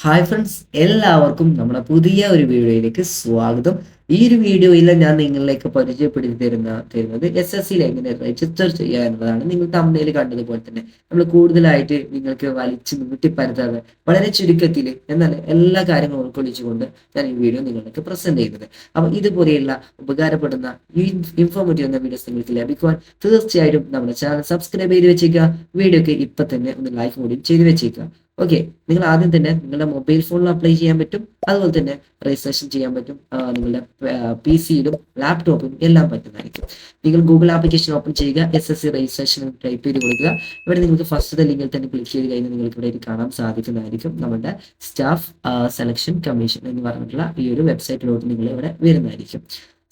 Hi friends, എല്ലാവർക്കും നമ്മുടെ പുതിയ ഒരു വീഡിയോയിലേക്ക് സ്വാഗതം. ഈ ഒരു വീഡിയോയിൽ ഞാൻ നിങ്ങളിലേക്ക് പരിചയപ്പെടുത്തി തരുന്നത് എസ് എസ് സിയിൽ എങ്ങനെ രജിസ്റ്റർ ചെയ്യുക എന്നതാണ്. നിങ്ങൾ തമ്മിൽ കണ്ടതുപോലെ തന്നെ നമ്മൾ കൂടുതലായിട്ട് നിങ്ങൾക്ക് വലിച്ചു നീട്ടിപ്പരത്താതെ വളരെ ചുരുക്കത്തിൽ എന്നാൽ എല്ലാ കാര്യങ്ങളും ഉൾക്കൊള്ളിച്ചുകൊണ്ട് ഞാൻ ഈ വീഡിയോ നിങ്ങൾക്ക് പ്രസന്റ് ചെയ്യുന്നത്. അപ്പോൾ ഇതുപോലെയുള്ള ഉപകാരപ്പെടുന്ന ഇൻഫോർമേറ്റീവ് എന്ന വീഡിയോസ് നിങ്ങൾക്ക് ലഭിക്കുവാൻ തീർച്ചയായിട്ടും നമ്മുടെ ചാനൽ സബ്സ്ക്രൈബ് ചെയ്ത് വെച്ചേക്കുക. വീഡിയോക്ക് ഇപ്പം തന്നെ ഒന്ന് ലൈക്ക് കൂടി ചെയ്ത് വെച്ചേക്കുക. ഓക്കെ, നിങ്ങൾ ആദ്യം തന്നെ നിങ്ങളുടെ മൊബൈൽ ഫോണിൽ അപ്ലൈ ചെയ്യാൻ പറ്റും. അതുപോലെ തന്നെ രജിസ്ട്രേഷൻ ചെയ്യാൻ പറ്റും. നിങ്ങളുടെ PC-യിലും ലാപ്ടോപ്പിലും എല്ലാം പറ്റുന്നതായിരിക്കും. നിങ്ങൾ ഗൂഗിൾ ആപ്ലിക്കേഷൻ ഓപ്പൺ ചെയ്യുക, SSC രജിസ്ട്രേഷൻ ടൈപ്പ് ചെയ്ത് കൊടുക്കുക. ഇവിടെ നിങ്ങൾക്ക് ഫസ്റ്റ് ലിങ്കിൽ തന്നെ ക്ലിക്ക് ചെയ്ത് കഴിഞ്ഞാൽ നിങ്ങൾക്ക് ഇവിടെ കാണാൻ സാധിക്കുന്നതായിരിക്കും നമ്മുടെ സ്റ്റാഫ് സെലക്ഷൻ കമ്മീഷൻ എന്ന് പറഞ്ഞിട്ടുള്ള ഈ ഒരു വെബ്സൈറ്റിലോട്ട് നിങ്ങൾ ഇവിടെ വരുന്നതായിരിക്കും.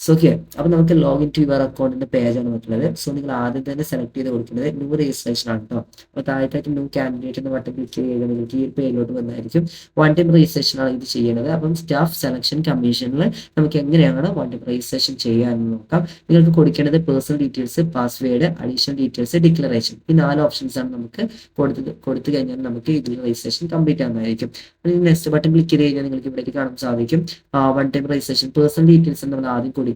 സോ ഓക്കെ, അപ്പോൾ നമുക്ക് ലോഗിൻ ടു യുവർ അക്കൗണ്ടിന്റെ പേജാണ് വന്നിട്ടുള്ളത്. സോ നിങ്ങൾ ആദ്യം തന്നെ സെലക്ട് ചെയ്ത് കൊടുക്കുന്നത് ന്യൂ രജിസ്ട്രേഷൻ ആണ് കേട്ടോ. അപ്പോൾ താഴത്തേക്ക് ന്യൂ കാൻഡിഡേറ്റ് എന്ന ബട്ടൺ ക്ലിക്ക് ചെയ്യുക, നിങ്ങൾക്ക് ഈ പേജിലോട്ട് വന്നായിരിക്കും. വൺ ടൈം രജിസ്ട്രേഷൻ ആണ് ഇത് ചെയ്യുന്നത്. അപ്പം സ്റ്റാഫ് സെലക്ഷൻ കമ്മീഷനിൽ നമുക്ക് എങ്ങനെയാണ് വൺ ടൈം രജിസ്ട്രേഷൻ ചെയ്യാമെന്ന് നോക്കാം. നിങ്ങൾക്ക് കൊടുക്കേണ്ടത് personal details, password, additional details, declaration. ഈ 4 ഓപ്ഷൻസ് ആണ് നമുക്ക് കൊടുത്തു കഴിഞ്ഞാൽ നമുക്ക് ഇതിൽ രജിസ്ട്രേഷൻ കംപ്ലീറ്റ് ആവുന്നതായിരിക്കും. നെക്സ്റ്റ് ബട്ടൺ ക്ലിക്ക് ചെയ്ത് കഴിഞ്ഞാൽ നിങ്ങൾക്ക് ഇവിടേക്ക് കാണാൻ സാധിക്കും one time registration personal details നമ്മൾ ആദ്യം കൊടുക്കുന്നത്.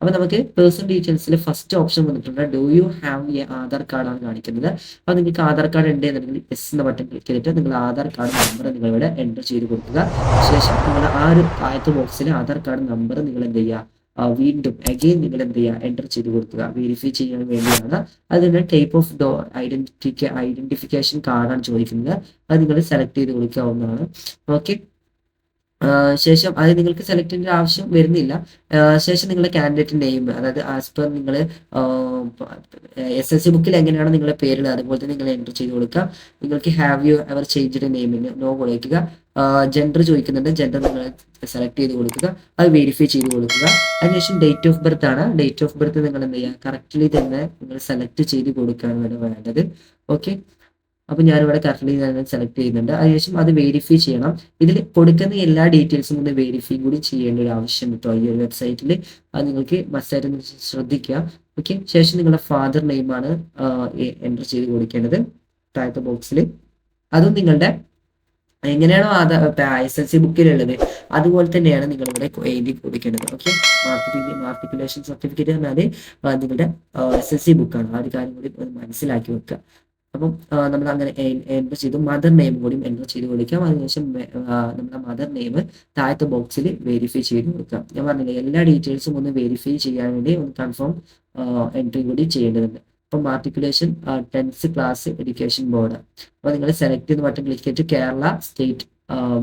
അപ്പൊ നമുക്ക് പേഴ്സണൽ ഡീറ്റെയിൽസിൽ ഫസ്റ്റ് ഓപ്ഷൻ വന്നിട്ടുണ്ട് do you have a Aadhaar card ആണ് കാണിക്കുന്നത്. അപ്പൊ നിങ്ങൾക്ക് ആധാർ കാർഡ് ഉണ്ട് എന്നുണ്ടെങ്കിൽ എസ് എന്ന ബട്ടൺ ക്ലിക്ക് ചെയ്തിട്ട് നിങ്ങൾ ആധാർ കാർഡ് നമ്പർ നിങ്ങൾ ഇവിടെ എൻ്റർ ചെയ്ത് കൊടുക്കുക. ശേഷം നിങ്ങൾ ആ ഒരു ആദ്യത്തെ ബോക്സിൽ ആധാർ കാർഡ് നമ്പർ നിങ്ങൾ എന്ത് ചെയ്യുക, വീണ്ടും അഗെയിൻ നിങ്ങൾ എന്ത് ചെയ്യുക, എൻ്റർ ചെയ്ത് കൊടുക്കുക. വെരിഫൈ ചെയ്യാൻ വേണ്ടിയാണ്. അതിന് ടൈപ്പ് ഓഫ് ഐഡന്റിഫിക്കേഷൻ കാർഡാണ് ചോദിക്കുന്നത്. അത് നിങ്ങൾ സെലക്ട് ചെയ്ത് കൊടുക്കാവുന്നതാണ്. ഓക്കെ, ശേഷം അത് നിങ്ങൾക്ക് സെലക്ട് ചെയ്യേണ്ട ആവശ്യം വരുന്നില്ല. ശേഷം നിങ്ങളുടെ കാൻഡിഡേറ്റ് നെയിം, അതായത് ആസ് പെർ നിങ്ങൾ SSC ബുക്കിൽ എങ്ങനെയാണ് നിങ്ങളുടെ പേരുള്ളത് അതുപോലെ തന്നെ നിങ്ങൾ എൻ്റർ ചെയ്ത് കൊടുക്കുക. നിങ്ങൾക്ക് ഹാവ് യു എവർ ചേഞ്ച്ഡ് നെയിമിന് നോ കൊടുക്കുക. ജെൻഡർ ചോദിക്കുന്നുണ്ട്, ജെൻഡർ നിങ്ങൾ സെലക്ട് ചെയ്ത് കൊടുക്കുക. അത് വെരിഫൈ ചെയ്ത് കൊടുക്കുക. അതിനുശേഷം ഡേറ്റ് ഓഫ് ബർത്ത് ആണ്. ഡേറ്റ് ഓഫ് ബർത്ത് നിങ്ങൾ എന്ത് ചെയ്യുക, കറക്റ്റ്ലി തന്നെ നിങ്ങൾ സെലക്ട് ചെയ്ത് കൊടുക്കുകയാണ് ഇവിടെ വേണ്ടത്. ഓക്കെ, അപ്പൊ ഞാനിവിടെ കറക്റ്റ്ലി ഞാൻ സെലക്ട് ചെയ്യുന്നുണ്ട്. അതിനുശേഷം അത് വെരിഫൈ ചെയ്യണം. ഇതിൽ കൊടുക്കുന്ന എല്ലാ ഡീറ്റെയിൽസും ഒന്ന് വെരിഫൈ കൂടി ചെയ്യേണ്ട ഒരു ആവശ്യം കിട്ടോ ഈ ഒരു വെബ്സൈറ്റിൽ. അത് നിങ്ങൾക്ക് മസ്റ്റായിട്ട് ശ്രദ്ധിക്കുക. ഓക്കെ, ശേഷം നിങ്ങളുടെ ഫാദർ നെയിമാണ് എൻ്റർ ചെയ്ത് കൊടുക്കേണ്ടത് താഴത്തെ ബോക്സിൽ. അതും നിങ്ങളുടെ എങ്ങനെയാണോ SSC ബുക്കിലുള്ളത് അതുപോലെ തന്നെയാണ് നിങ്ങൾ ഇവിടെ എഴുതി കൊടുക്കേണ്ടത്. ഓക്കെ, മാർട്ടിക്കുലേഷൻ സർട്ടിഫിക്കറ്റ് പറഞ്ഞാൽ നിങ്ങളുടെ SSC ബുക്കാണ്. ആ ഒരു കാര്യം കൂടി മനസ്സിലാക്കി വെക്കുക. അപ്പം നമ്മൾ അങ്ങനെ എൻ്റർ ചെയ്തു. മദർ നെയിം കൂടി എൻ്റർ ചെയ്ത് കൊടുക്കാം. അതിനുശേഷം നമ്മുടെ മദർ നെയിം താഴത്തെ ബോക്സിൽ വെരിഫൈ ചെയ്ത് കൊടുക്കാം. ഞാൻ പറഞ്ഞില്ലേ, എല്ലാ ഡീറ്റെയിൽസും ഒന്ന് വെരിഫൈ ചെയ്യാൻ വേണ്ടി ഒന്ന് കൺഫേം എൻട്രി കൂടി ചെയ്യേണ്ടതുണ്ട്. അപ്പം മാർട്ടിക്കുലേഷൻ 10th ക്ലാസ് എഡ്യൂക്കേഷൻ ബോർഡ്. അപ്പോൾ നിങ്ങൾ സെലക്ട് ചെയ്ത് ബട്ടൺ ക്ലിക്ക് ചെയ്തിട്ട് കേരള സ്റ്റേറ്റ്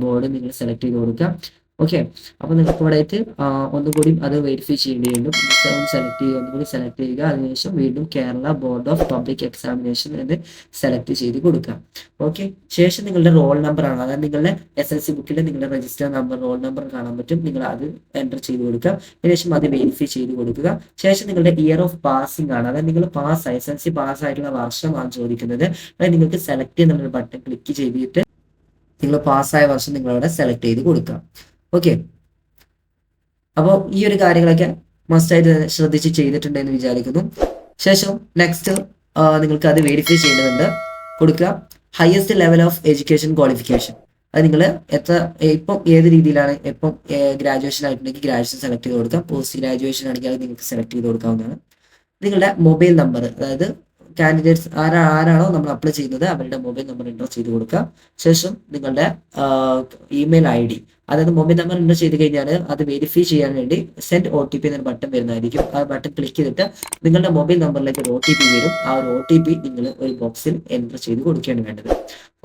ബോർഡ് നിങ്ങൾ സെലക്ട് ചെയ്ത് കൊടുക്കുക. ഓക്കെ, അപ്പോൾ നിങ്ങൾക്ക് ഇവിടെ ആയിട്ട് ഒന്നുകൂടി അത് വെരിഫൈ ചെയ്യേണ്ടിയുണ്ട്. സെലക്ട് ചെയ്യുക, ഒന്നുകൂടി സെലക്ട് ചെയ്യുക. അതിനുശേഷം വീണ്ടും Kerala board of public examination എന്ന് സെലക്ട് ചെയ്ത് കൊടുക്കുക. ഓക്കെ, ശേഷം നിങ്ങളുടെ റോൾ നമ്പർ ആണ്, അതായത് നിങ്ങളുടെ SSC ബുക്കിൽ നിങ്ങളുടെ രജിസ്റ്റർ നമ്പർ, റോൾ നമ്പർ കാണാൻ പറ്റും. നിങ്ങൾ അത് എൻ്റർ ചെയ്ത് കൊടുക്കുക. അതിനുശേഷം അത് വെരിഫൈ ചെയ്ത് കൊടുക്കുക. ശേഷം നിങ്ങളുടെ ഇയർ ഓഫ് പാസിംഗ് ആണ്, അതായത് നിങ്ങൾ പാസ്സായി SSC പാസ്സായിട്ടുള്ള വർഷമാണ് ചോദിക്കുന്നത്. അതായത് നിങ്ങൾക്ക് സെലക്ട് ചെയ്യുന്ന ബട്ടൺ ക്ലിക്ക് ചെയ്തിട്ട് നിങ്ങൾ പാസ്സായ വർഷം നിങ്ങളവിടെ സെലക്ട് ചെയ്ത് കൊടുക്കുക. ഓക്കെ, അപ്പോൾ ഈ ഒരു കാര്യങ്ങളൊക്കെ മസ്റ്റായിട്ട് ശ്രദ്ധിച്ച് ചെയ്തിട്ടുണ്ടെന്ന് വിചാരിക്കുന്നു. ശേഷം നെക്സ്റ്റ് നിങ്ങൾക്ക് അത് വെരിഫൈ ചെയ്യേണ്ടതുണ്ട്. കൊടുക്കുക highest level of education qualification. അത് നിങ്ങൾ ഇപ്പം ഏത് രീതിയിലാണ്, ഇപ്പം ഗ്രാജുവേഷൻ ആയിട്ടുണ്ടെങ്കിൽ ഗ്രാജുവേഷൻ സെലക്ട് ചെയ്ത് കൊടുക്കാം. പോസ്റ്റ് ഗ്രാജുവേഷൻ ആണെങ്കിൽ അത് നിങ്ങൾക്ക് സെലക്ട് ചെയ്ത് കൊടുക്കാവുന്നതാണ്. നിങ്ങളുടെ മൊബൈൽ നമ്പർ, അതായത് കാൻഡിഡേറ്റ്സ് ആരാണോ നമ്മൾ അപ്ലൈ ചെയ്യുന്നത് അവരുടെ മൊബൈൽ നമ്പർ എൻ്റർ ചെയ്ത് കൊടുക്കുക. ശേഷം നിങ്ങളുടെ ഇമെയിൽ ID, അതായത് മൊബൈൽ നമ്പർ എൻ്റർ ചെയ്ത് കഴിഞ്ഞാൽ അത് വെരിഫൈ ചെയ്യാൻ വേണ്ടി സെൻഡ് OTP എന്നൊരു ബട്ടൺ വരുന്നതായിരിക്കും. ആ ബട്ടൺ ക്ലിക്ക് ചെയ്തിട്ട് നിങ്ങളുടെ മൊബൈൽ നമ്പറിലേക്ക് ഒരു OTP വരും. ആ ഒരു OTP നിങ്ങൾ ഒരു ബോക്സിൽ എൻ്റർ ചെയ്ത് കൊടുക്കുകയാണ് വേണ്ടത്.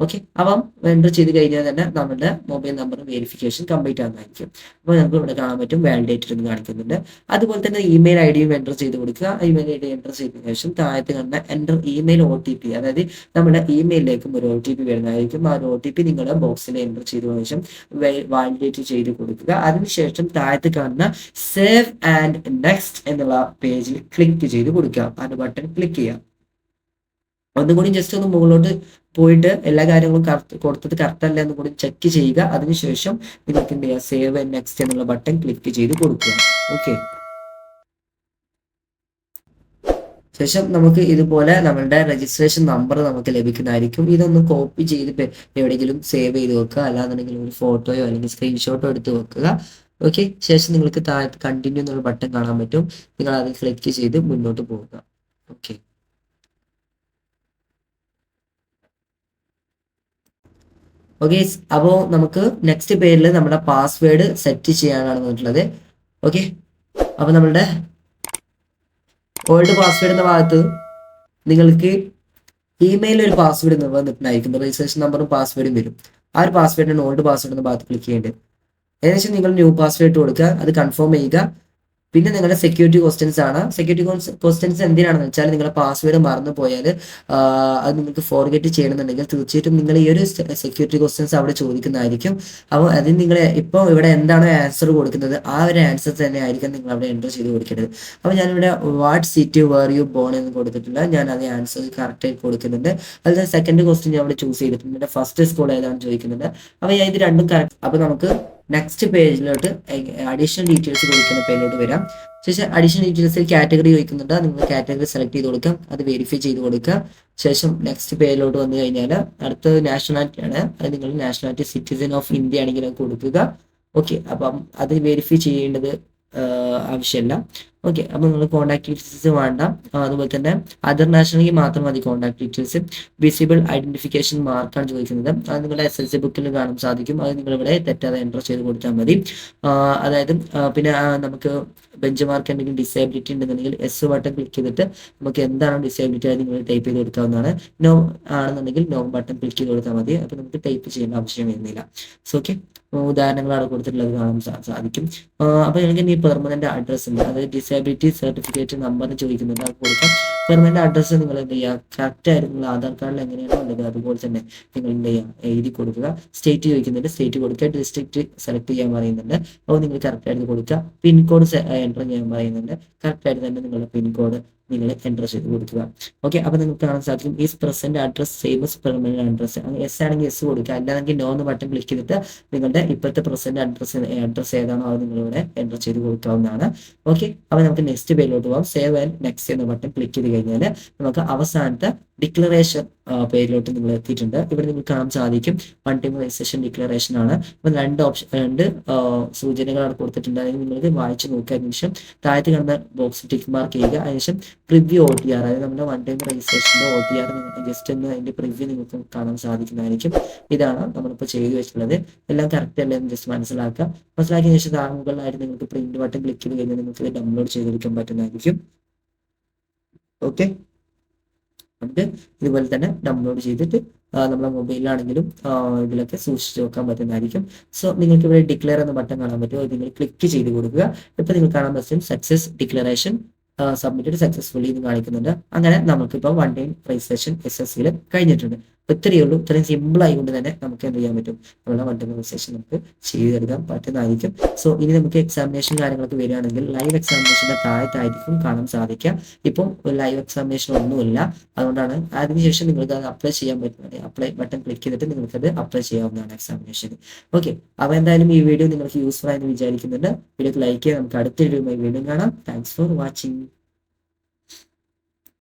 ഓക്കെ, അപ്പം എൻ്റർ ചെയ്ത് കഴിഞ്ഞാൽ തന്നെ നമ്മുടെ മൊബൈൽ നമ്പർ വെരിഫിക്കേഷൻ കംപ്ലീറ്റ് ആകുന്നതായിരിക്കും. അപ്പോൾ നമുക്ക് ഇവിടെ കാണാൻ പറ്റും വാലിഡേറ്റഡ് എന്ന് കാണിക്കുന്നുണ്ട്. അതുപോലെ തന്നെ ഇമെയിൽ IDയും എൻ്റർ ചെയ്ത് കൊടുക്കുക. ഇമെയിൽ ID എൻ്റർ ചെയ്തതിനു ശേഷം താഴത്ത് കണ്ട എൻ്റർ ഇമെയിൽ OTP, അതായത് നമ്മുടെ ഇമെയിലിലേക്കും ഒരു OTP വരുന്നതായിരിക്കും. ആ ഒരു OTP നിങ്ങളുടെ ബോക്സിൽ എൻ്റർ ചെയ്തതിനു ശേഷം വാലിഡേറ്റ് ചെയ്ത് കൊടുക്കുക. അതിനുശേഷം താഴത്ത് കാണുന്ന സേവ് ആൻഡ് നെക്സ്റ്റ് എന്നുള്ള പേജിൽ ക്ലിക്ക് ചെയ്ത് കൊടുക്കുക. ആ ബട്ടൺ ക്ലിക്ക് ചെയ്യുക. ഒന്നുകൂടി ജസ്റ്റ് ഒന്ന് മുകളിലോട്ട് പോയിട്ട് എല്ലാ കാര്യങ്ങളും കൊടുത്തത് കറക്റ്റ് അല്ല എന്ന് കൂടി ചെക്ക് ചെയ്യുക. അതിനുശേഷം നിങ്ങൾക്ക് എന്ത് ചെയ്യുക, സേവ് ആൻഡ് നെക്സ്റ്റ് എന്നുള്ള ബട്ടൺ ക്ലിക്ക് ചെയ്ത് കൊടുക്കുക. ഓക്കെ, ശേഷം നമുക്ക് ഇതുപോലെ നമ്മളുടെ രജിസ്ട്രേഷൻ നമ്പർ നമുക്ക് ലഭിക്കുന്നതായിരിക്കും. ഇതൊന്ന് കോപ്പി ചെയ്ത് എവിടെയെങ്കിലും സേവ് ചെയ്ത് വെക്കുക, അല്ലാന്നുണ്ടെങ്കിൽ ഒരു ഫോട്ടോയോ അല്ലെങ്കിൽ സ്ക്രീൻഷോട്ടോ എടുത്ത് വെക്കുക. ഓക്കെ, ശേഷം നിങ്ങൾക്ക് താഴത്ത് കണ്ടിന്യൂ എന്നുള്ള ബട്ടൺ കാണാൻ പറ്റും. നിങ്ങൾ അത് ക്ലിക്ക് ചെയ്ത് മുന്നോട്ട് പോവുക. Okay, okay. അപ്പോൾ നമുക്ക് നെക്സ്റ്റ് പേരിൽ നമ്മുടെ പാസ്വേഡ് സെറ്റ് ചെയ്യാനാണ് വന്നിട്ടുള്ളത്. ഓക്കെ, അപ്പോൾ നമ്മളുടെ ഓൾഡ് പാസ്വേഡ് എന്ന ഭാഗത്ത് നിങ്ങൾക്ക് ഇമെയിലിൽ ഒരു പാസ്വേഡ് വന്നിട്ടുണ്ടായിരിക്കും. രജിസ്ട്രേഷൻ നമ്പറും പാസ്വേഡും വരും. ആ ഒരു പാസ്വേഡിന് ഓൾഡ് പാസ്വേഡ് എന്ന ഭാഗത്ത് ക്ലിക്ക് ചെയ്യേണ്ടത്. ഏകദേശം നിങ്ങൾ ന്യൂ പാസ്വേഡ് ഇട്ട് കൊടുക്കുക, അത് കൺഫേം ചെയ്യുക. പിന്നെ നിങ്ങളുടെ സെക്യൂരിറ്റി ക്വസ്റ്റ്യൻസ് ആണ്. സെക്യൂരിറ്റി ക്വസ്റ്റ്യൻസ് എന്തിനാണെന്ന് വെച്ചാൽ നിങ്ങളുടെ പാസ്വേഡ് മറന്നു പോയാൽ അത് നിങ്ങൾക്ക് ഫോർഗെറ്റ് ചെയ്യണമെന്നുണ്ടെങ്കിൽ തീർച്ചയായിട്ടും നിങ്ങൾ ഈ ഒരു സെക്യൂരിറ്റി ക്വസ്റ്റ്യൻസ് അവിടെ ചോദിക്കുന്നതായിരിക്കും. അപ്പോൾ അതിന് നിങ്ങൾ ഇപ്പോൾ ഇവിടെ എന്താണോ ആൻസർ കൊടുക്കുന്നത് ആ ഒരു ആൻസർ തന്നെ ആയിരിക്കും നിങ്ങൾ അവിടെ എൻ്റർ ചെയ്ത് കൊടുക്കേണ്ടത്. അപ്പോൾ ഞാനിവിടെ what city where you born എന്ന് കൊടുത്തിട്ടില്ല, ഞാൻ അത് ആൻസർ കറക്റ്റായി കൊടുക്കുന്നുണ്ട്. അതിൽ സെക്കൻഡ് ക്വസ്റ്റ്യൻ ഞാൻ അവിടെ ചൂസ് ചെയ്തിട്ടുണ്ട്. ഫസ്റ്റ് സ്കൂൾ ഏതാണ് ചോദിക്കുന്നുണ്ട്. അപ്പോൾ ഞാൻ ഇത് രണ്ടും കറക്റ്റ്. അപ്പോൾ നമുക്ക് നെക്സ്റ്റ് പേജിലോട്ട് അഡീഷണൽ ഡീറ്റെയിൽസ് കൊടുക്കുന്ന പേജിലോട്ട് വരാം. ശേഷം അഡീഷണൽ ഡീറ്റെയിൽസിൽ കാറ്റഗറി ചോദിക്കുന്നുണ്ട്. നിങ്ങൾ കാറ്റഗറി സെലക്ട് ചെയ്ത് കൊടുക്കാം, അത് വെരിഫൈ ചെയ്ത് കൊടുക്കുക. ശേഷം നെക്സ്റ്റ് പേജിലോട്ട് വന്നു കഴിഞ്ഞാൽ അടുത്തത് നാഷണാലിറ്റി ആണ്. അത് നിങ്ങൾ നാഷണാലിറ്റി സിറ്റിസൺ ഓഫ് ഇന്ത്യ ആണെങ്കിൽ അത് കൊടുക്കുക. ഓക്കെ, അപ്പം അത് വെരിഫൈ ചെയ്യേണ്ടത് ആവശ്യമില്ല. ഓക്കെ, അപ്പോൾ നിങ്ങൾ കോൺടാക്ട് ഡീറ്റെയിൽസ് വേണ്ട. അതുപോലെ തന്നെ അതർ നാഷണലിറ്റി മാത്രം മതി കോൺടാക്ട് ഡീറ്റെയിൽസ്. വിസിബിൾ ഐഡന്റിഫിക്കേഷൻ മാർക്കാണ് ചോദിക്കുന്നത്. അത് നിങ്ങളുടെ SSLC ബുക്കിൽ കാണാൻ സാധിക്കും. അത് നിങ്ങളിവിടെ തെറ്റാതെ എൻ്റർ ചെയ്ത് കൊടുത്താൽ മതി. അതായത് പിന്നെ നമുക്ക് ബെഞ്ച് മാർക്ക് എന്തെങ്കിലും ഡിസേബിലിറ്റി ഉണ്ടെന്നുണ്ടെങ്കിൽ ബട്ടൺ ക്ലിക്ക് ചെയ്തിട്ട് നമുക്ക് എന്താണ് ഡിസേബിലിറ്റി അത് നിങ്ങൾ ടൈപ്പ് ചെയ്ത് കൊടുക്കാവുന്നതാണ്. നോ ആണെന്നുണ്ടെങ്കിൽ നോ ബട്ടൺ ക്ലിക്ക് ചെയ്ത് കൊടുത്താൽ മതി. അപ്പോൾ നമുക്ക് ടൈപ്പ് ചെയ്യേണ്ട ആവശ്യം വരുന്നില്ല. സോ ഓക്കെ, ഉദാഹരണങ്ങളാണ് കൊടുത്തിട്ടുള്ളത് കാണാൻ സാധിക്കും. അപ്പോൾ എനിക്ക് ഇനി പെർമനന്റ് അഡ്രസ്സ് ഉണ്ട്, അതായത് ഡിസേബിലിറ്റി സർട്ടിഫിക്കറ്റ് നമ്പർ ചോദിക്കുന്നുണ്ട്, അത് കൊടുക്കാം. പെർമനന്റ് അഡ്രസ്സ് നിങ്ങൾ എന്ത് ചെയ്യുക, കറക്റ്റ് ആയിട്ട് നിങ്ങൾ ആധാർ കാർഡിൽ എങ്ങനെയാണോ ഉള്ളത് അതുപോലെ തന്നെ നിങ്ങൾ എന്ത് ചെയ്യുക, എഴുതി കൊടുക്കുക. സ്റ്റേറ്റ് ചോദിക്കുന്നുണ്ട്, സ്റ്റേറ്റ് കൊടുക്കുക. ഡിസ്ട്രിക്ട് സെലക്ട് ചെയ്യാൻ പറയുന്നുണ്ട്, അപ്പോൾ നിങ്ങൾ കറക്റ്റ് ആയിട്ട് കൊടുക്കുക. പിൻകോഡ് എൻ്റർ ചെയ്യാൻ പറയുന്നുണ്ട്, കറക്റ്റ് ആയിട്ട് തന്നെ നിങ്ങളുടെ പിൻകോഡ് നിങ്ങൾ എൻ്റർ ചെയ്ത് കൊടുക്കുക. ഓക്കെ, അപ്പോൾ നിങ്ങൾക്ക് കാണാൻ സാധിക്കും is present address same S permanent address. S ആണെങ്കിൽ എസ് കൊടുക്കുക, അല്ലാതെങ്കിൽ നോ എന്ന് ബട്ടൺ ക്ലിക്ക് ചെയ്തിട്ട് നിങ്ങളുടെ ഇപ്പോഴത്തെ പ്രസന്റ് അഡ്രസ് ഏതാണോ അത് നിങ്ങളിവിടെ എൻ്റർ ചെയ്ത് കൊടുക്കാവുന്നതാണ്. ഓക്കെ, അപ്പോൾ നമുക്ക് നെക്സ്റ്റ് പേജിലോട്ട് പോകാം. സേവ് ആൻഡ് നെക്സ്റ്റ് എന്ന ബട്ടൺ ക്ലിക്ക് ചെയ്ത് കഴിഞ്ഞാൽ നമുക്ക് അവസാനത്തെ ഡിക്ലറേഷൻ പേജിലോട്ട് നിങ്ങൾ എത്തിയിട്ടുണ്ട്. ഇവിടെ നിങ്ങൾക്ക് കാണാൻ സാധിക്കും വൺ ടൈം രജിസ്ട്രേഷൻ ഡിക്ലറേഷൻ ആണ്. അപ്പം രണ്ട് സൂചനകളാണ് കൊടുത്തിട്ടുണ്ട്. അതിന് നിങ്ങൾക്ക് വായിച്ച് നോക്കുക. അതിനുശേഷം താഴത്ത് കാണുന്ന ബോക്സ് ടിക്ക് മാർക്ക് ചെയ്യുക. അതിനുശേഷം പ്രിവ്യൂ OTR, അതായത് നമ്മുടെ വൺ ടൈം രജിസ്ട്രേഷൻ്റെ OTR ജസ്റ്റ് ഒന്ന് അതിൻ്റെ പ്രിവ്യൂ നിങ്ങൾക്ക് കാണാൻ സാധിക്കുന്നതായിരിക്കും. ഇതാണ് നമ്മളിപ്പോൾ ചെയ്തു വെച്ചിട്ടുള്ളത്. എല്ലാം കറക്റ്റ് അല്ലേ എന്ന് ജസ്റ്റ് മനസ്സിലാക്കുക. മനസ്സിലാക്കിയ ശേഷം മുകളിലായിട്ട് നിങ്ങൾക്ക് പ്രിന്റ് ബട്ടൺ ക്ലിക്ക് ചെയ്ത് കഴിഞ്ഞാൽ നിങ്ങൾക്ക് ഇത് ഡൗൺലോഡ് ചെയ്തെടുക്കാൻ പറ്റുന്നതായിരിക്കും. ഓക്കെ, നമുക്ക് ഇതുപോലെ തന്നെ ഡൗൺലോഡ് ചെയ്തിട്ട് നമ്മുടെ മൊബൈലിലാണെങ്കിലും ഇതിലൊക്കെ സൂക്ഷിച്ച് വെക്കാൻ പറ്റുന്നതായിരിക്കും. സോ നിങ്ങൾക്ക് ഇവിടെ ഡിക്ലെയർ എന്ന ബട്ടൺ കാണാൻ പറ്റും, അത് നിങ്ങൾ ക്ലിക്ക് ചെയ്ത് കൊടുക്കുക. ഇപ്പം നിങ്ങൾ കാണാൻ പറ്റും സക്സസ് ഡിക്ലറേഷൻ സബ്മിറ്റഡ് സക്സസ്ഫുള്ളി എന്ന് കാണിക്കുന്നുണ്ട്. അങ്ങനെ നമുക്കിപ്പോൾ വൺ ടൈം രജിസ്ട്രേഷൻ SSCയിൽ കഴിഞ്ഞിട്ടുണ്ട്. അപ്പോൾ ഇത്രയേ ഉള്ളൂ. ഇത്രയും സിമ്പിൾ ആയതുകൊണ്ട് തന്നെ നമുക്ക് എന്ത് ചെയ്യാൻ പറ്റും, നമ്മുടെ വൺ ടൈം രജിസ്ട്രേഷൻ നമുക്ക് ചെയ്തെടുക്കാൻ പറ്റുന്നതായിരിക്കും. സോ ഇനി നമുക്ക് എക്സാമിനേഷൻ കാര്യങ്ങളൊക്കെ വരികയാണെങ്കിൽ ലൈവ് എക്സാമിനേഷൻ്റെ താഴത്തായിരിക്കും കാണാൻ സാധിക്കുക. ഇപ്പം ലൈവ് എക്സാമിനേഷൻ ഒന്നുമില്ല, അതുകൊണ്ടാണ്. അതിനുശേഷം നിങ്ങൾക്ക് അത് അപ്ലൈ ചെയ്യാൻ പറ്റുന്നത്. അപ്ലൈ ബട്ടൺ ക്ലിക്ക് ചെയ്തിട്ട് നിങ്ങൾക്കത് അപ്ലൈ ചെയ്യാവുന്നതാണ് എക്സാമിനേഷന്. ഓക്കെ, അപ്പോൾ എന്തായാലും ഈ വീഡിയോ നിങ്ങൾക്ക് യൂസ്ഫുൾ ആയെന്ന് വിചാരിക്കുന്നുണ്ട്. വീഡിയോക്ക് ലൈക്ക് ചെയ്യാൻ നമുക്ക് അടുത്ത വീഡിയോയുമായി വീണ്ടും കാണാം. Thanks for watching.